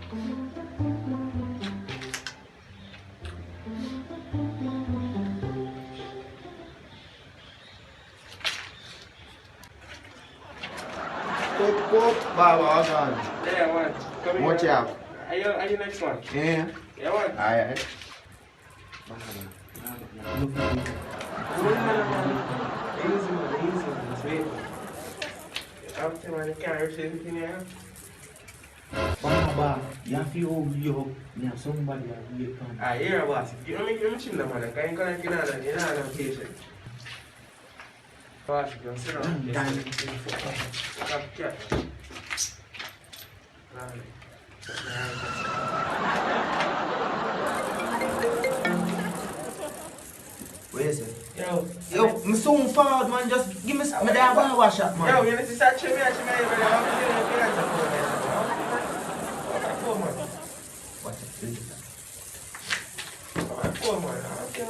Cook, Baba, all gone. Yeah, man. Come here. Watch out. Are you next one? Yeah. Yeah, man. Alright. Good man, man. Easy, man. Sweet. Up to man, you can't reach anything here. Baba, you have to hold you up. You have somebody that will come. Ah, here, boss. You don't chill, man. I can't connect in on a patient. Boss, you can sit down. Stop, cat. Where is it? Yo, I'm soon forward, man. Just give me my damn bar shop, man. yo, you need to start chewing me, man. Watch it. Come on, okay.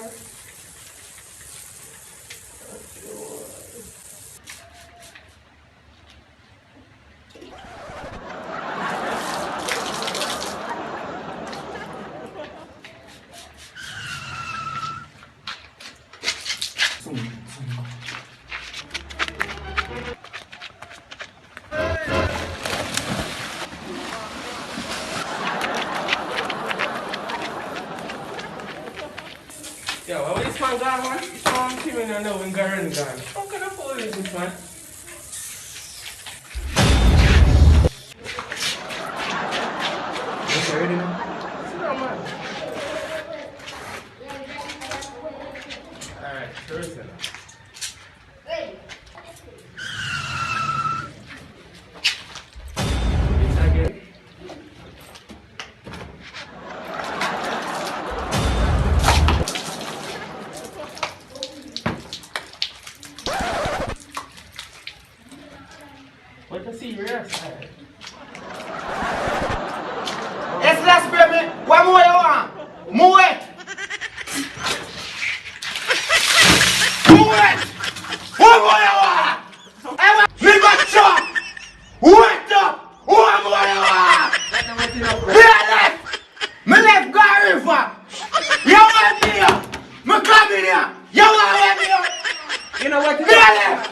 Yo, what this man gone, man? This man came in and now when Garen gone. How can I follow this man? You ready now? Sit down, man. Alright, sure, sir. This again. What the serious? Yes, last baby. What more you want? Move it. Move it. What more you want? Me got shot. Wait up. What more you want? Me left. Me left go river. You want me here? Me come in here. You want me here? You know what? Me left.